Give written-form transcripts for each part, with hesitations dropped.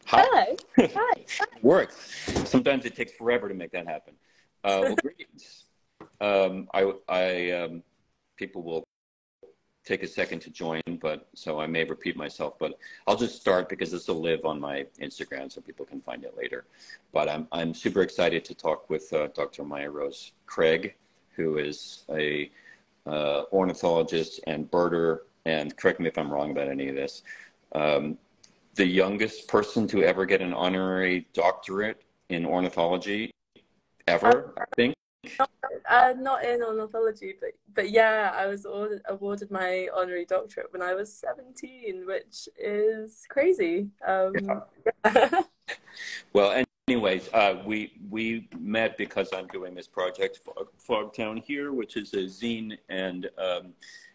Hi. Hello. Hi. Works. Sometimes it takes forever to make that happen. Well, greetings. People will take a second to join, but so I may repeat myself, but I'll just start because this will live on my Instagram so people can find it later. But I'm super excited to talk with Dr. Mya-Rose Craig, who is a ornithologist and birder, and correct me if I'm wrong about any of this. The youngest person to ever get an honorary doctorate in ornithology ever, I think. Not in ornithology, but yeah, I was awarded my honorary doctorate when I was 17, which is crazy. Yeah. Yeah. Well, anyways, we met because I'm doing this project, Fogtown here, which is a zine and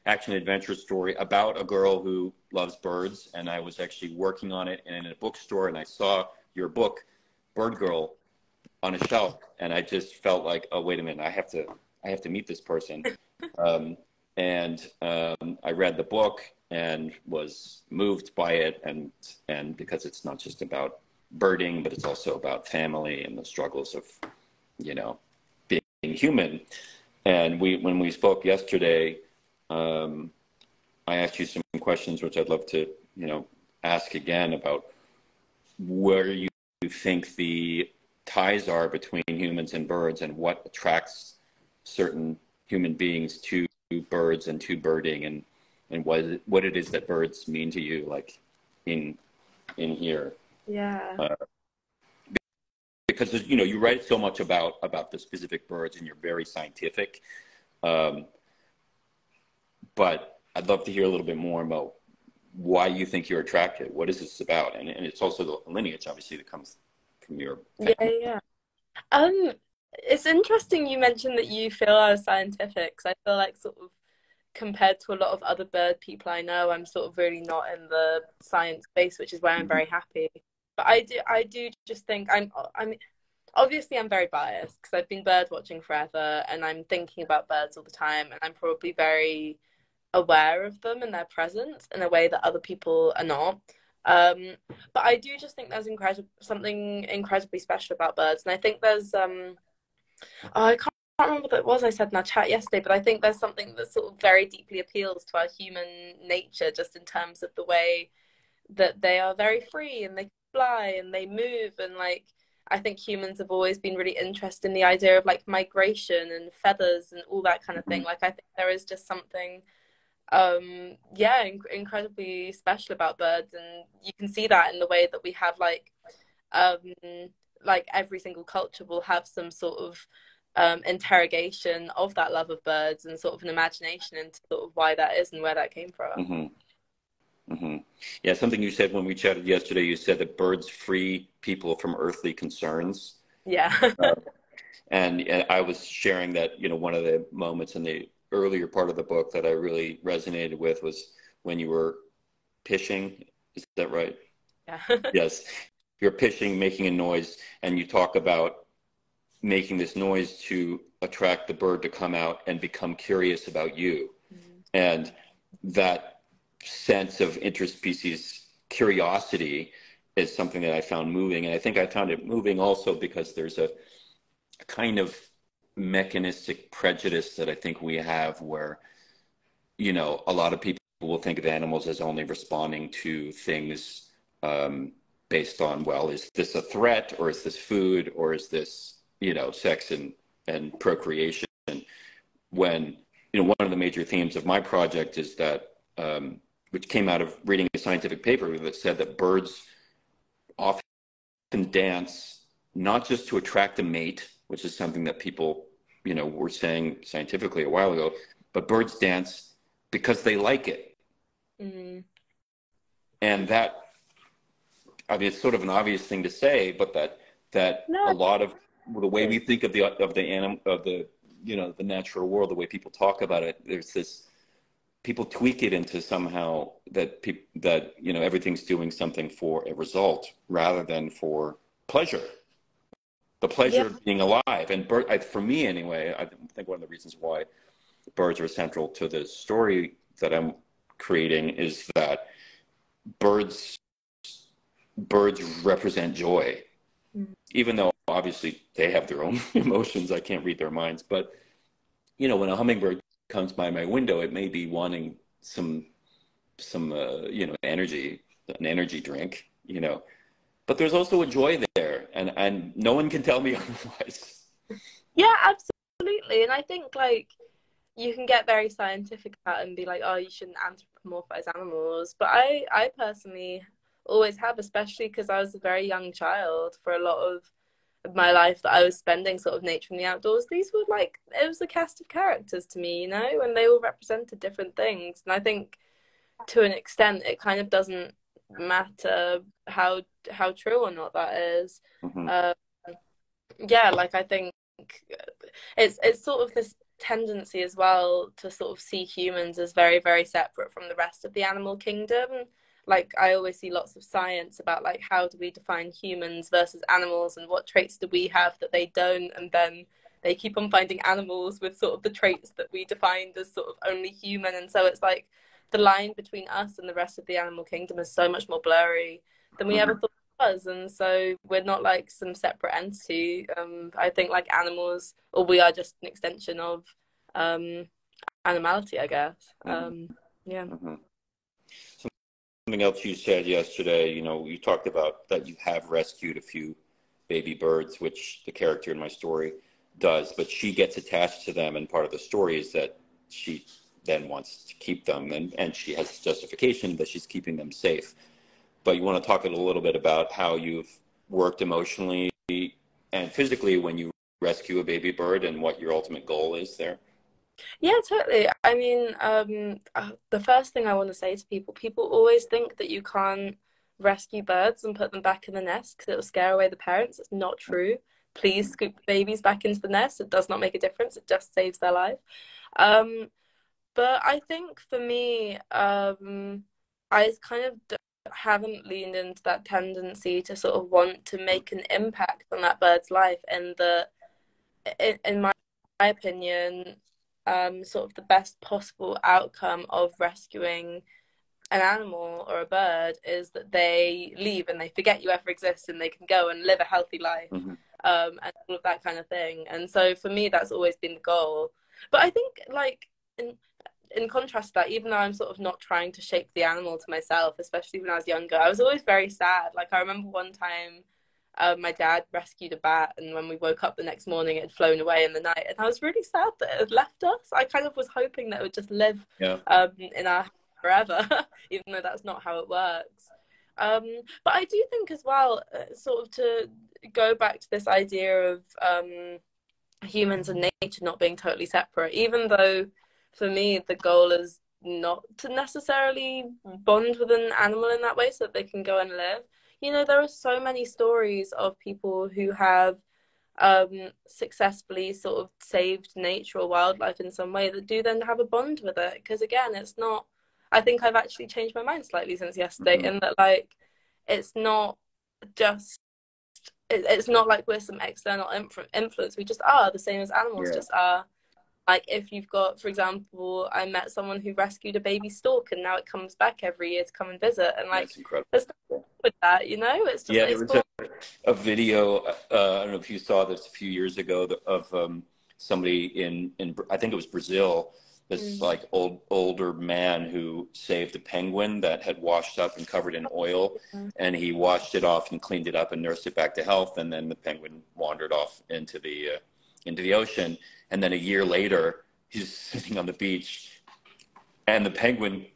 action adventure story about a girl who loves birds. And I was actually working on it in a bookstore, and I saw your book, Birdgirl, on a shelf, and I just felt like, oh, wait a minute, I have to meet this person. I read the book and was moved by it, and because it's not just about birding, but it's also about family and the struggles of, being human. And when we spoke yesterday, I asked you some questions, which I'd love to, ask again about where you think the ties are between humans and birds, and what attracts certain human beings to birds and to birding, and what it is that birds mean to you, like in here. Yeah. Because you write so much about the specific birds, and you're very scientific. But I'd love to hear a little bit more about why you think you're attracted. What is this about? And it's also the lineage, obviously, that comes from your family. Yeah. Um, it's interesting you mentioned that you feel I was scientific, 'cause I feel like sort of compared to a lot of other bird people I know, I'm sort of really not in the science space, which is why I'm very happy. But I do just think I'm obviously I'm very biased because I've been bird watching forever and I'm thinking about birds all the time, and I'm probably very aware of them and their presence in a way that other people are not. Um, but I do just think there's something incredibly special about birds, and I think there's I can't remember what it was I said in our chat yesterday, but I think there's something that sort of very deeply appeals to our human nature, just in terms of the way that they are very free and they fly and they move, and like I think humans have always been really interested in the idea of like migration and feathers and all that kind of thing. Like I think there is just something yeah, incredibly special about birds, and you can see that in the way that we have um like every single culture will have some sort of interrogation of that love of birds and sort of an imagination into sort of why that is and where that came from. Mm-hmm. Mm-hmm. Yeah, something you said when we chatted yesterday, you said that birds free people from earthly concerns. Yeah. Uh, and I was sharing that, one of the moments in the earlier part of the book that I really resonated with was when you were pitching. Is that right? Yeah. Yes. You're pitching, making a noise, and you talk about making this noise to attract the bird to come out and become curious about you. Mm. And that sense of interspecies curiosity is something that I found moving. And I think I found it moving also because there's a kind of mechanistic prejudice that I think we have where, a lot of people will think of animals as only responding to things based on, well, is this a threat, or is this food, or is this, sex and procreation? When, one of the major themes of my project is that, which came out of reading a scientific paper that said that birds often dance not just to attract a mate, which is something that people, were saying scientifically a while ago, but birds dance because they like it. Mm. And that, I mean, it's sort of an obvious thing to say, but that a No. lot of the way we think of the animal, of the, the natural world, the way people talk about it, there's this, people tweak it into somehow that everything's doing something for a result rather than for pleasure. The pleasure Yeah. of being alive. And for me anyway, I think one of the reasons why birds are central to the story that I'm creating is that birds birds represent joy, Mm. even though obviously they have their own emotions. I can't read their minds, but you know, when a hummingbird comes by my window, it may be wanting some you know, energy, an energy drink, you know, but there's also a joy there, and no one can tell me otherwise. Yeah, absolutely. And I think like you can get very scientific about it and be like, oh, you shouldn't anthropomorphize animals. But I personally always have, especially because I was a very young child for a lot of my life that I was spending sort of nature in the outdoors. These were like, it was a cast of characters to me, you know, and they all represented different things. And I think to an extent, it kind of doesn't matter how true or not that is. Hmm. Um, yeah, like I think it's sort of this tendency as well to sort of see humans as very, very separate from the rest of the animal kingdom. Like I always see lots of science about like how do we define humans versus animals and what traits do we have that they don't, and then they keep on finding animals with sort of the traits that we defined as sort of only human, and so it's like the line between us and the rest of the animal kingdom is so much more blurry than we ever Hmm. thought us, and so we're not like some separate entity. I think like animals, or we are just an extension of um, animality, I guess. Hmm. Yeah. Hmm. Something else you said yesterday, you know, you talked about that you have rescued a few baby birds, which the character in my story does, but she gets attached to them, and part of the story is that she then wants to keep them, and she has justification that she's keeping them safe. But you want to talk a little bit about how you've worked emotionally and physically when you rescue a baby bird and what your ultimate goal is there. Yeah, totally. I mean, the first thing I want to say to people, people always think that you can't rescue birds and put them back in the nest because it'll scare away the parents. It's not true. Please scoop the babies back into the nest. It does not make a difference. It just saves their life. Um, but I think for me, I kind of haven't leaned into that tendency to sort of want to make an impact on that bird's life, and the in my opinion, sort of the best possible outcome of rescuing an animal or a bird is that they leave and they forget you ever exist and they can go and live a healthy life, Hmm. and all of that kind of thing. And so for me, that's always been the goal. But I think, like, in contrast to that, even though I'm sort of not trying to shape the animal to myself, especially when I was younger, I was always very sad. Like, I remember one time my dad rescued a bat, and when we woke up the next morning, it had flown away in the night, and I was really sad that it had left us. I kind of was hoping that it would just live Yeah. in our house forever, even though that's not how it works. Um, but I do think as well, sort of to go back to this idea of humans and nature not being totally separate, even though for me the goal is not to necessarily bond with an animal in that way so that they can go and live. You know, there are so many stories of people who have successfully sort of saved nature or wildlife in some way that do then have a bond with it. Because again, it's not, I think I've actually changed my mind slightly since yesterday Hmm. in that, like, it's not just it's not like we're some external influence. We just are the same as animals Yeah. just are. Like if you've got, for example, I met someone who rescued a baby stork and now it comes back every year to come and visit. And like, That's incredible. there's nothing wrong with that, you know? It's just, Yeah, there it's was more. a video. I don't know if you saw this a few years ago of somebody in I think it was Brazil. This Mm. like older man who saved a penguin that had washed up and covered in oil, and he washed it off and cleaned it up and nursed it back to health. And then the penguin wandered off into the ocean. And then a year later, he's sitting on the beach, and the penguin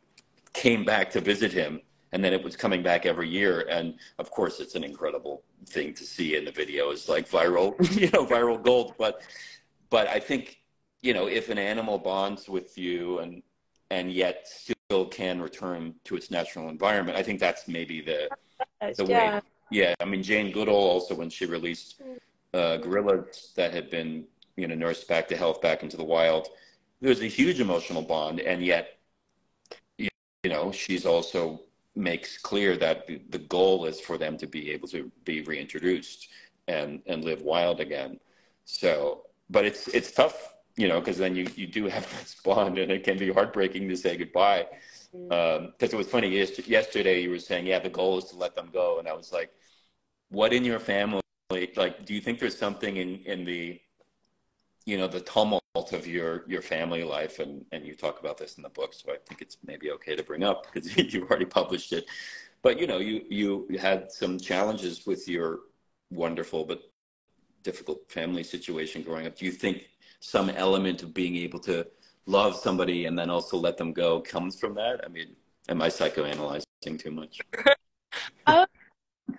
came back to visit him, and then it was coming back every year. And of course it's an incredible thing to see, in the video is like viral you know, viral gold. But I think, you know, if an animal bonds with you and yet still can return to its natural environment, I think that's maybe the way. Yeah. Yeah, I mean, Jane Goodall also, when she released gorillas that had been, you know, nursed back to health, back into the wild, there's a huge emotional bond, and yet, you know, she's also makes clear that the goal is for them to be able to be reintroduced and live wild again. So, but it's tough, you know, because then you do have this bond, and it can be heartbreaking to say goodbye. Because it was funny, yesterday you were saying, yeah, the goal is to let them go. And I was like, what in your family, like, do you think there's something in the, you know, the tumult of your family life? And you talk about this in the book, so I think it's maybe okay to bring up because you've already published it. But, you know, you had some challenges with your wonderful but difficult family situation growing up. Do you think some element of being able to love somebody and then also let them go comes from that? I mean, am I psychoanalyzing too much? Um,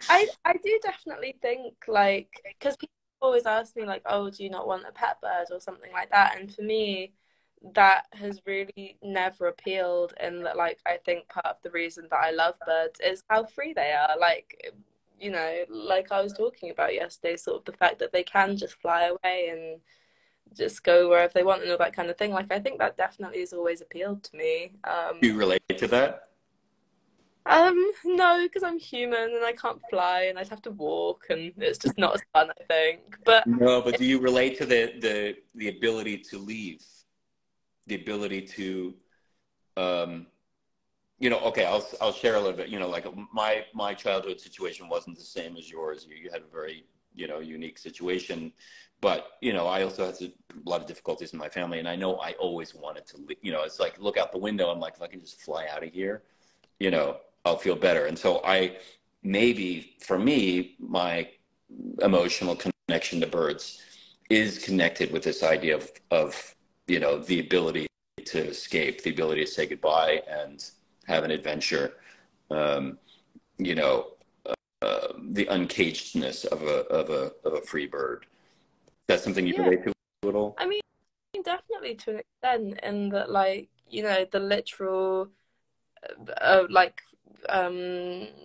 I do definitely think, like, because people always ask me, like, oh, do you not want a pet bird or something like that? And for me, that has really never appealed. In that, like, I think part of the reason that I love birds is how free they are. Like, you know, like I was talking about yesterday, sort of the fact that they can just fly away and just go wherever they want and all that kind of thing. Like, I think that definitely has always appealed to me. Do you relate to that? No, because I'm human and I can't fly and I'd have to walk and it's just not as fun, I think. But No, but do you relate to the ability to leave, the ability to, you know, okay, I'll share a little bit. You know, like my childhood situation wasn't the same as yours. You had a very, you know, unique situation, but you know, I also had a lot of difficulties in my family, and I know I always wanted to leave. You know, it's like look out the window. I'm like, if I can just fly out of here, you know, I'll feel better. And so maybe for me, my emotional connection to birds is connected with this idea of you know, the ability to escape, the ability to say goodbye and have an adventure, um, you know, the uncagedness of a free bird. That's something you yeah, relate to at all? I mean, definitely to an extent, in that, like, you know, the literal, like,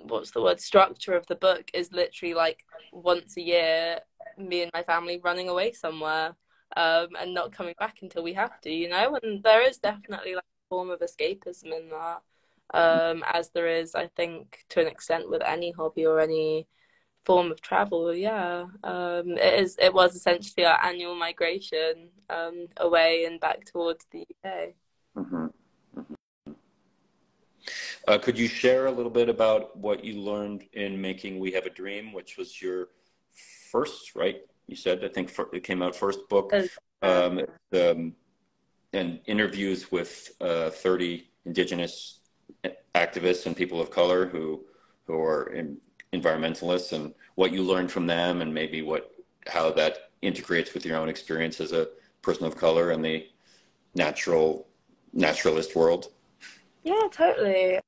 what's the word, structure of the book is literally like once a year, me and my family running away somewhere, and not coming back until we have to, you know, and there is definitely like a form of escapism in that, as there is, I think, to an extent with any hobby or any form of travel. Yeah, it was essentially our annual migration, away and back towards the UK. Mm-hmm. Could you share a little bit about what you learned in making We Have a Dream, which was your first, right? You said, I think it came out first book, Uh, um, um, and interviews with 30 Indigenous activists and people of color who are environmentalists, and what you learned from them, and maybe how that integrates with your own experience as a person of color in the naturalist world. Yeah, totally.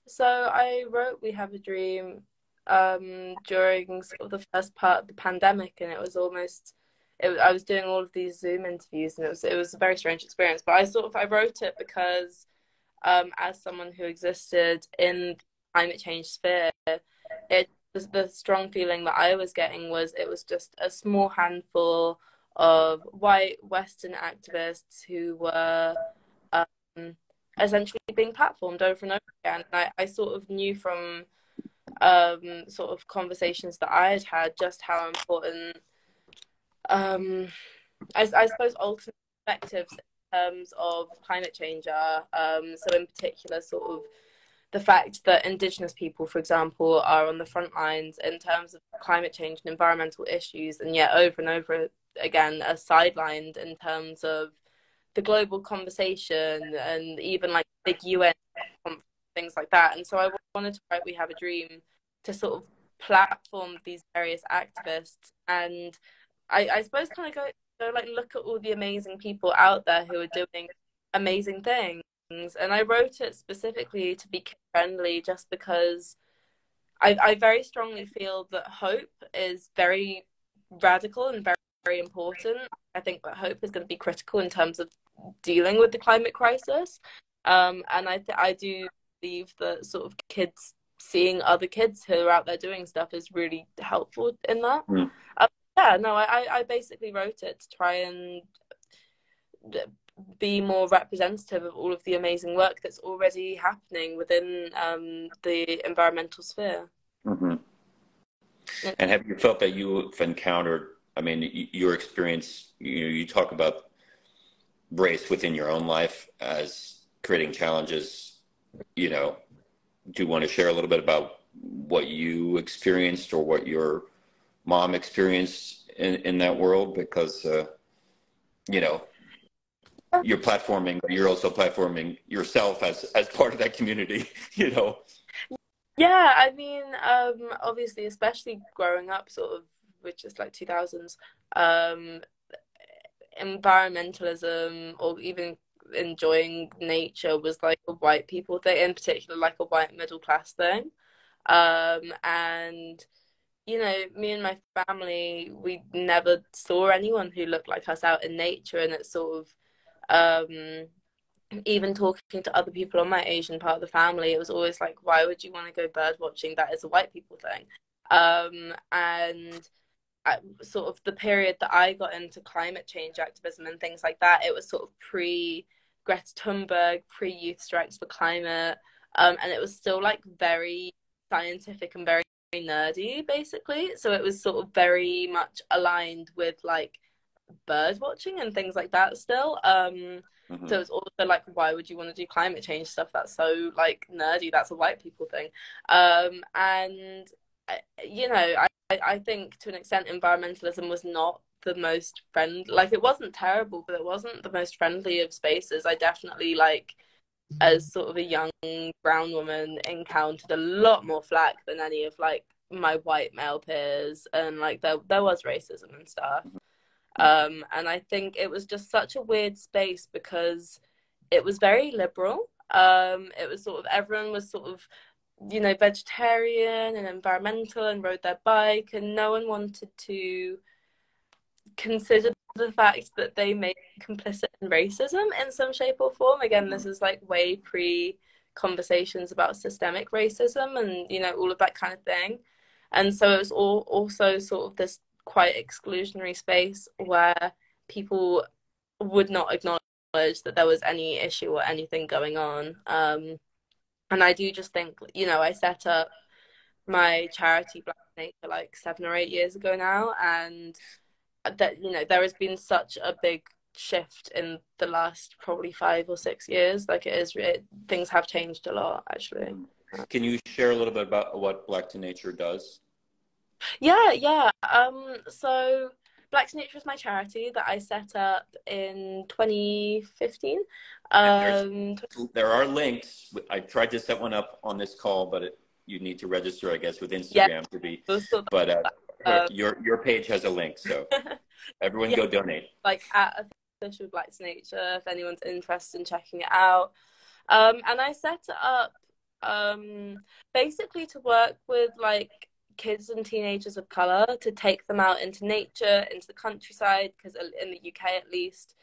So I wrote We Have a Dream during sort of the first part of the pandemic, and it was almost I was doing all of these Zoom interviews, and it was a very strange experience. But I wrote it because, as someone who existed in the climate change sphere, it was the strong feeling that I was getting was it was just a small handful of white Western activists who were, um, essentially being platformed over and over again. And I sort of knew from, sort of conversations that I had had just how important, um, I suppose, alternate perspectives in terms of climate change are. So in particular, sort of the fact that Indigenous people, for example, are on the front lines in terms of climate change and environmental issues, and yet over and over again are sidelined in terms of the global conversation and even like big UN conference, things like that. And so I wanted to write We Have a Dream to sort of platform these various activists, and I suppose kind of go like look at all the amazing people out there who are doing amazing things. And I wrote it specifically to be kid friendly just because I very strongly feel that hope is very radical and very, very important. I think that hope is going to be critical in terms of dealing with the climate crisis. And I do believe that sort of kids seeing other kids who are out there doing stuff is really helpful in that. Mm. Yeah, no, I basically wrote it to try and be more representative of all of the amazing work that's already happening within, the environmental sphere. Mm-hmm. And have you felt that you've encountered, I mean, your experience, you talk about race within your own life as creating challenges, you know, do you want to share a little bit about what you experienced or what your mom experienced in that world? Because, you know, you're platforming, but you're also platforming yourself as part of that community, you know? Yeah, I mean, obviously, especially growing up, sort of, which is like 2000s, um, environmentalism or even enjoying nature was like a white people thing, in particular, like a white middle class thing. And you know, me and my family, we never saw anyone who looked like us out in nature, and it's sort of even talking to other people on my Asian part of the family, it was always like, why would you want to go bird watching? That is a white people thing. And sort of the period that I got into climate change activism and things like that, it was sort of pre Greta Thunberg, pre Youth Strikes for Climate, and it was still like very scientific and very nerdy, basically. So it was sort of very much aligned with like bird watching and things like that still. So it's also like, why would you want to do climate change stuff? That's so like nerdy. That's a white people thing. And you know, I think to an extent, environmentalism was not the most friend. Like it wasn't terrible, but it wasn't the most friendly of spaces. I definitely like, as sort of a young brown woman, encountered a lot more flack than any of like my white male peers, and like there was racism and stuff. And I think it was just such a weird space because it was very liberal. It was sort of, everyone was sort of, you know, vegetarian and environmental and rode their bike, and no one wanted to consider the fact that they may be complicit in racism in some shape or form. Again, this is like way pre conversations about systemic racism and, you know, all of that kind of thing. And so it was all also sort of this quite exclusionary space where people would not acknowledge that there was any issue or anything going on. And I do just think, you know, I set up my charity Black Nature like 7 or 8 years ago now, and that, you know, there has been such a big shift in the last probably 5 or 6 years. Like things have changed a lot, actually. Can you share a little bit about what Black to Nature does? Yeah. So Black to Nature is my charity that I set up in 2015. There are links. I tried to set one up on this call, but you need to register, I guess, with Yeah, Instagram to be. But your page has a link, so everyone yeah, go donate. like at official Black to Nature if anyone's interested in checking it out. And I set it up basically to work with like kids and teenagers of color, to take them out into nature, into the countryside, because in the UK at least,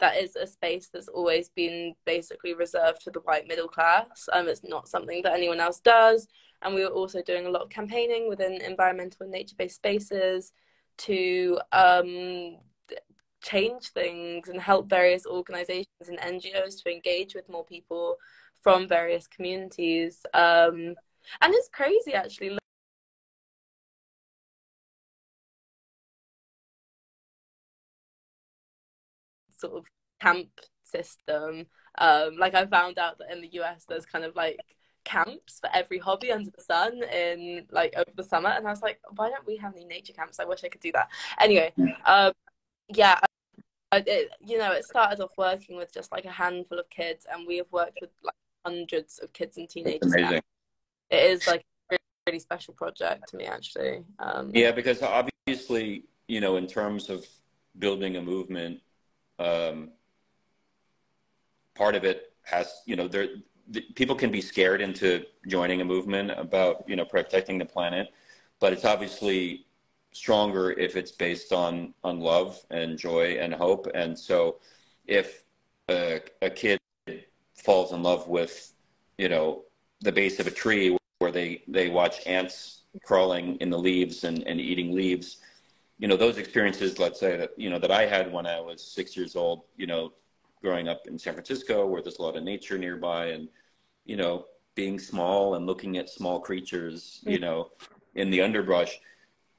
that is a space that's always been basically reserved to the white middle class. It's not something that anyone else does. And we were also doing a lot of campaigning within environmental and nature-based spaces to change things and help various organizations and NGOs to engage with more people from various communities. And it's crazy, actually. Sort of camp system. Like I found out that in the US there's kind of like camps for every hobby under the sun in like over the summer, and I was like, why don't we have any nature camps? I wish I could do that. Anyway, yeah, you know, it started off working with just like a handful of kids, and we have worked with like hundreds of kids and teenagers now. It is like a really, really special project to me, actually. Yeah, because obviously, you know, in terms of building a movement, part of it has, you know, people can be scared into joining a movement about, you know, protecting the planet, but it's obviously stronger if it's based on love and joy and hope. And so if a kid falls in love with, you know, the base of a tree where they watch ants crawling in the leaves and eating leaves, you know, those experiences, let's say that, you know, that I had when I was 6 years old, you know, growing up in San Francisco where there's a lot of nature nearby, and, you know, being small and looking at small creatures, you know, in the underbrush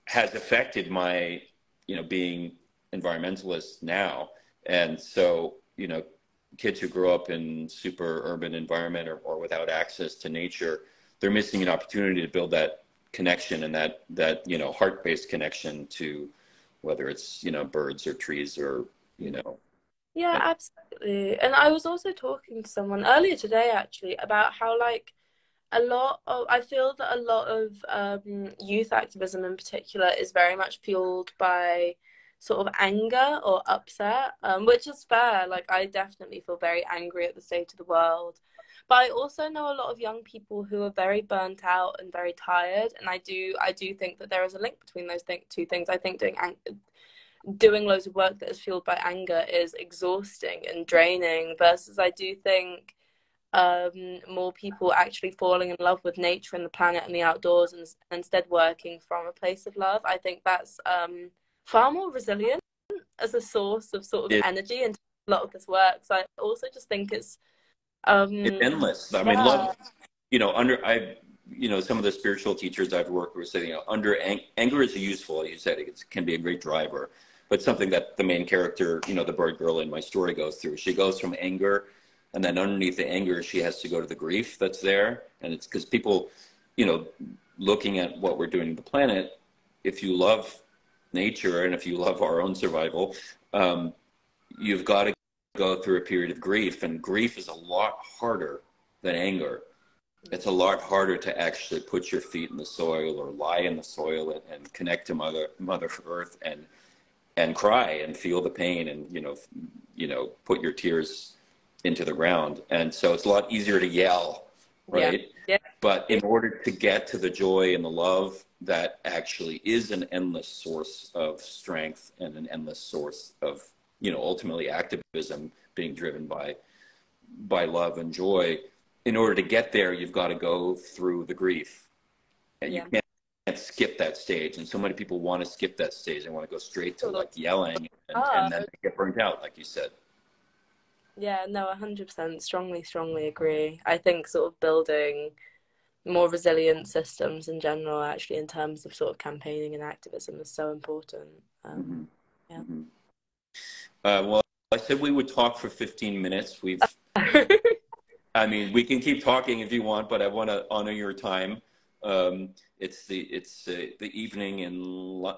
has affected my, you know, being environmentalist now. And so, you know, kids who grow up in super urban environment or without access to nature, they're missing an opportunity to build that connection and that heart-based connection to whether it's birds or trees or you know. Yeah, absolutely. And I was also talking to someone earlier today actually about how like I feel that a lot of youth activism in particular is very much fueled by sort of anger or upset, which is fair. Like, I definitely feel very angry at the state of the world. But I also know a lot of young people who are very burnt out and very tired. And I do think that there is a link between those two things. I think doing loads of work that is fueled by anger is exhausting and draining, versus I do think more people actually falling in love with nature and the planet and the outdoors, and instead working from a place of love. I think that's far more resilient as a source of sort of it, energy and a lot of this work. So I also just think it's endless. I mean, yeah, love, some of the spiritual teachers I've worked with say, anger is useful. You said it can be a great driver, but something that the main character, the bird girl in my story goes through. She goes from anger, and then underneath the anger, she has to go to the grief that's there. And it's because people, looking at what we're doing to the planet, if you love nature and if you love our own survival, you've got to go through a period of grief. And grief is a lot harder than anger. It's a lot harder to actually put your feet in the soil or lie in the soil and connect to Mother Earth and cry and feel the pain and, put your tears into the ground. And so it's a lot easier to yell, right? yeah. But in order to get to the joy and the love that actually is an endless source of strength and an endless source of, ultimately activism being driven by love and joy, in order to get there, you've got to go through the grief. And you can't skip that stage. And so many people want to skip that stage. They want to go straight to like yelling and then they get burnt out, like you said. Yeah, no, 100%. Strongly agree. I think sort of building more resilient systems in general, actually, in terms of sort of campaigning and activism, is so important. Mm-hmm. Yeah. Mm-hmm. Well, I said we would talk for 15 minutes. I mean, we can keep talking if you want, but I want to honor your time. It's the evening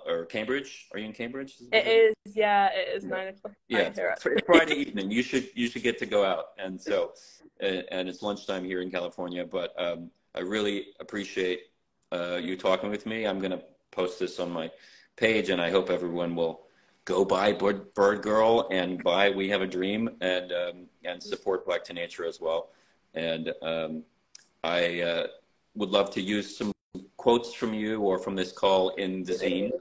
or Cambridge. Are you in Cambridge? It is, yeah. It is 9 o'clock. Yeah, it's Friday evening. You should get to go out, and so and it's lunchtime here in California. But I really appreciate you talking with me. I'm gonna post this on my page, and I hope everyone will go buy Birdgirl and buy We Have a Dream and support Black to Nature as well. And I would love to use some quotes from you or from this call in the zine.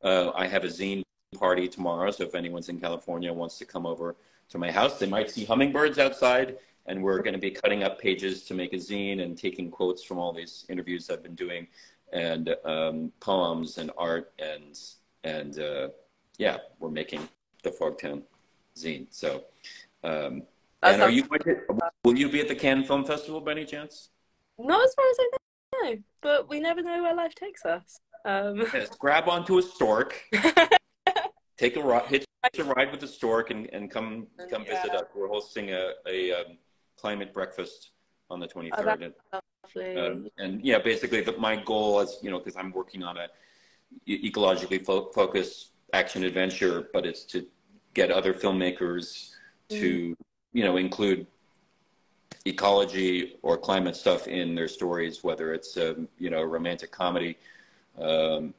I have a zine party tomorrow, so if anyone's in California wants to come over to my house, they might see hummingbirds outside, and we're going to be cutting up pages to make a zine and taking quotes from all these interviews I've been doing, and poems and art, and yeah, we're making the Fogtown zine. So and will you be at the Cannes Film Festival by any chance? Not as far as I know, but we never know where life takes us. Yes, grab onto a stork, take a ride, hitch a ride with the stork, and come visit us. We're hosting a climate breakfast on the 23rd. And yeah, basically my goal is, because I'm working on a ecologically focused action adventure, but it's to get other filmmakers to, include ecology or climate stuff in their stories, whether it's a romantic comedy. Dorothy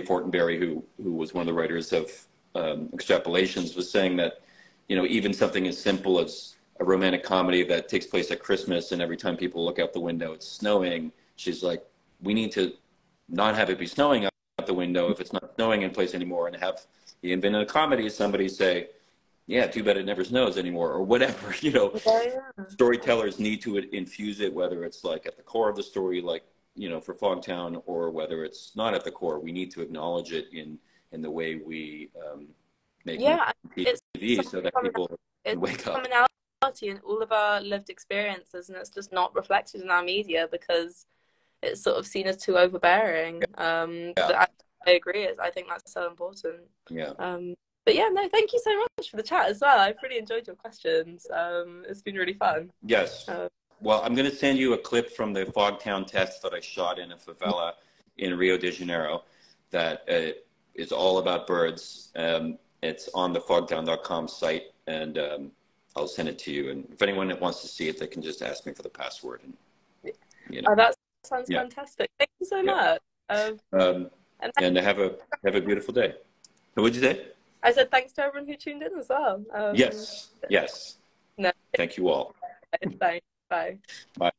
Fortenberry, who was one of the writers of Extrapolations, was saying that, even something as simple as a romantic comedy that takes place at Christmas, and every time people look out the window, it's snowing. She's like, we need to not have it be snowing out the window if it's not snowing in place anymore, and have, even in a comedy, somebody say, yeah, too bad it never snows anymore, or whatever. Storytellers need to infuse it, whether it's like at the core of the story, like, for Fogtown, or whether it's not at the core. We need to acknowledge it in the way we make TV, so that people can wake up. Commonality in all of our lived experiences, and it's just not reflected in our media because it's sort of seen as too overbearing. I agree. I think that's so important. Yeah. But yeah, no, thank you so much for the chat as well. I've really enjoyed your questions. It's been really fun. Yes. Well, I'm going to send you a clip from the Fogtown test that I shot in a favela in Rio de Janeiro that is all about birds. It's on the fogtown.com site, and I'll send it to you. And if anyone that wants to see it, they can just ask me for the password. And, you know. Oh, that sounds fantastic. Thank you so much. And have a beautiful day. What did you say? I said thanks to everyone who tuned in as well. Yes. No. Thank you all. Bye. Bye. Bye.